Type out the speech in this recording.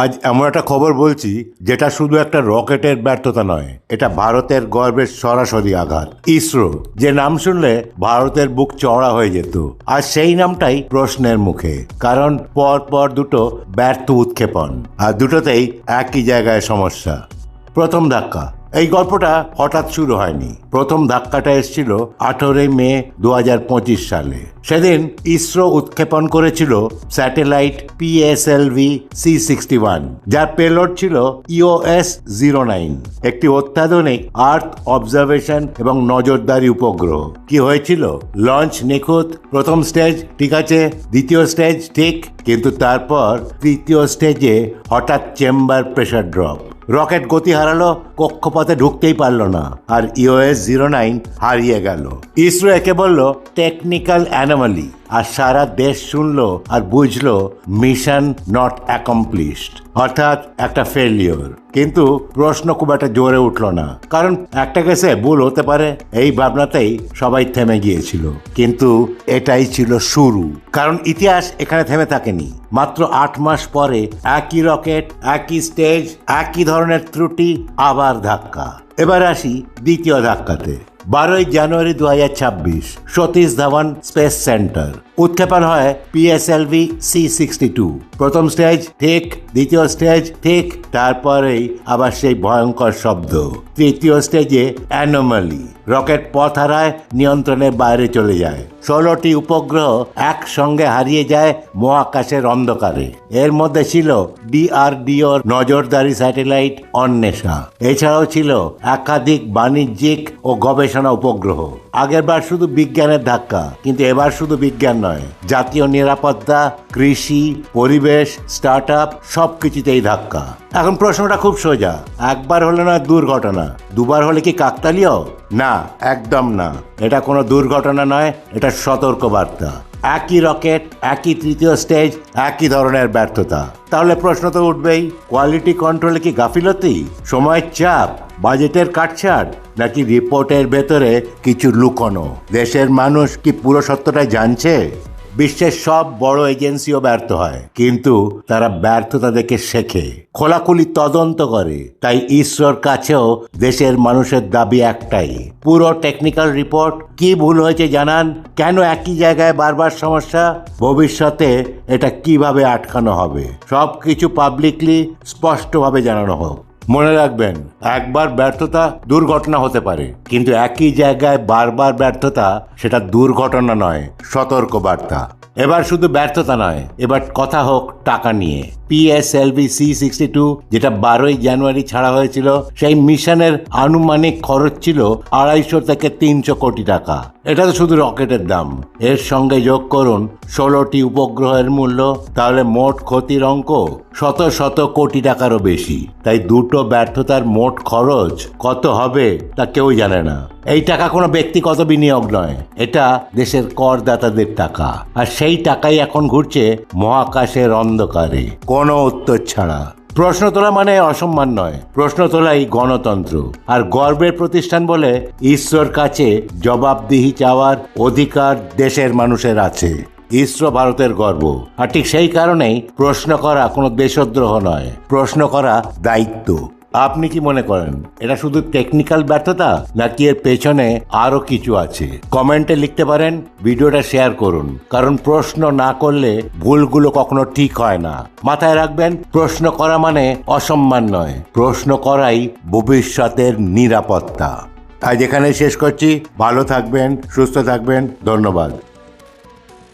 আজ এমন একটা খবর বলছি যেটা শুধু একটা রকেটের ব্যর্থতা নয়, এটা ভারতের গর্বের সরাসরি আঘাত। ইসরো, যে নাম শুনলে ভারতের বুক চওড়া হয়ে যেত, আর সেই নামটাই প্রশ্নের মুখে। কারণ পর দুটো ব্যর্থ উৎক্ষেপণ, আর দুটোতেই একই জায়গায় সমস্যা। প্রথম ধাক্কা। এই গল্পটা হঠাৎ শুরু হয়নি। প্রথম ধাক্কাটা এসেছিল 18 মে 2025 সালে। সেদিন ইসরো উৎক্ষেপণ করেছিল স্যাটেলাইট PSLV-C61, যার পেলোড ছিল EOS-09, একটি অত্যাধুনিক আর্থ অবজারভেশন এবং নজরদারি উপগ্রহ। কি হয়েছিল? লঞ্চ নিখুঁত, প্রথম স্টেজ ঠিক আছে, দ্বিতীয় স্টেজ ঠিক, কিন্তু তারপর তৃতীয় স্টেজে হঠাৎ চেম্বার প্রেশার ড্রপ। রকেট গতি হারালো, কক্ষপথে ঢুকতেই পারল না, আর EOS-09 হারিয়ে গেল। ইসরো একে বলল টেকনিক্যাল অ্যানোমালি, আর সারা দেশ শুনলো আর বুঝলো মিশন নট অ্যাকমপ্লিশড, অর্থাৎ একটা ফেলিওর। কিন্তু প্রশ্ন খুব একটা জোরে উঠল না, কারণ একটা কেসে ভুল হতে পারে এই ভাবনাতেই সবাই থেমে গিয়েছিল। কিন্তু এটাই ছিল শুরু, কারণ ইতিহাস এখানে থেমে থাকেনি। মাত্র 8 মাস পরে একই রকেট, একই স্টেজ, একই ধরনের ত্রুটি, আবার ধাক্কা। এবার আসি দ্বিতীয় ধাক্কাতে। 12 জানুয়ারি 2026, সতীশ ধাওয়ান স্পেস সেন্টার। উৎক্ষেপণ হয় PSLV-C62। প্রথম স্টেজ ঠিক, দ্বিতীয় স্টেজ ঠিক, তারপরেই আবার সেই ভয়ঙ্কর শব্দ। তৃতীয় স্টেজে অ্যানোমালি, রকেট পথ হারায়, নিয়ন্ত্রণের বাইরে চলে যায়। 16টি উপগ্রহ একসঙ্গে হারিয়ে যায় মহাকাশের অন্ধকারে। এর মধ্যে ছিল DRDO নজরদারি স্যাটেলাইট অন্বেষা। এছাড়াও ছিল একাধিক বাণিজ্যিক ও গবেষণা উপগ্রহ। আগেরবার শুধু বিজ্ঞানের ধাক্কা, কিন্তু এবার শুধু বিজ্ঞান নয়, জাতীয় নিরাপত্তা, কৃষি, পরিবেশ, স্টার্ট আপ সবকিছুতেই ধাক্কা। এখন প্রশ্নটা খুব সোজা। একবার হলে না দুর্ঘটনা, দুবার হলে কি কাকতালীয়? না, একদম না। এটা কোনো দুর্ঘটনা নয়, এটা সতর্ক বার্তা। একই রকেট, একই তৃতীয় স্টেজ, একই ধরনের ব্যর্থতা। তাহলে প্রশ্ন তো উঠবেই, কোয়ালিটি কন্ট্রোলে কি গাফিলতি, সময়ের চাপ, বাজেটের কাটছাড়, নাকি রিপোর্টের ভেতরে কিছু লুকোনো? দেশের মানুষ কি পুরো সত্যটা জানছে? বিশ্বের সব বড় এজেন্সিও ব্যর্থ হয়, কিন্তু তারা ব্যর্থতা দেখে শেখে, খোলাখুলি তদন্ত করে। তাই ইসরোর কাছেও দেশের মানুষের দাবি একটাই, পুরো টেকনিক্যাল রিপোর্ট। কি ভুল হয়েছে জানান, কেন একই জায়গায় বারবার সমস্যা, ভবিষ্যতে এটা কিভাবে আটকানো হবে, সবকিছু পাবলিকলি স্পষ্টভাবে জানানো হোক। মনে রাখবেন, একবার ব্যর্থতা দুর্ঘটনা হতে পারে, কিন্তু একই জায়গায় বারবার ব্যর্থতা সেটা দুর্ঘটনা নয়, সতর্ক বার্তা। এবার শুধু ব্যর্থতা নয়, এবার কথা হোক টাকা নিয়ে। PSLV-C62, যেটা 12 জানুয়ারি ছাড়া হয়েছিল, সেই মিশনের আনুমানিক খরচ ছিল 250 থেকে 300 কোটি টাকা। এটা তো শুধু রকেটের দাম। এর সঙ্গে যোগ করুন 16টি উপগ্রহের মূল্য, তাহলে মোট ক্ষতির অঙ্ক শত কোটি টাকারও বেশি। তাই দুটো ব্যর্থতার মোট খরচ কত হবে তা কেউ জানে না। এই টাকা কোনো ব্যক্তিগত বিনিয়োগ নয়, এটা দেশের করদাতাদের টাকা, আর সেই টাকাই এখন ঘুরছে মহাকাশের অন্ধকারে, কোনো উত্তর ছাড়া। প্রশ্ন তোলা মানে অসম্মান নয়, প্রশ্ন তোলাই গণতন্ত্র। আর গর্বের প্রতিষ্ঠান বলে ইসরোর কাছে জবাবদিহি চাওয়ার অধিকার দেশের মানুষের আছে। ইসরো ভারতের গর্ব, আর ঠিক সেই কারণেই প্রশ্ন করা কোনো দেশদ্রোহ নয়, প্রশ্ন করা দায়িত্ব। আপনি কি মনে করেন এটা শুধু টেকনিক্যাল ব্যর্থতা, নাকি এর পেছনে আরো কিছু আছে? কমেন্টে লিখতে পারেন, ভিডিওটা শেয়ার করুন, কারণ প্রশ্ন না করলে ভুলগুলো কখনো ঠিক হয় না। মাথায় রাখবেন, প্রশ্ন করা মানে অসম্মান নয়, প্রশ্ন করাই ভবিষ্যতের নিরাপত্তা। আজ এখানে শেষ করছি। ভালো থাকবেন, সুস্থ থাকবেন, ধন্যবাদ।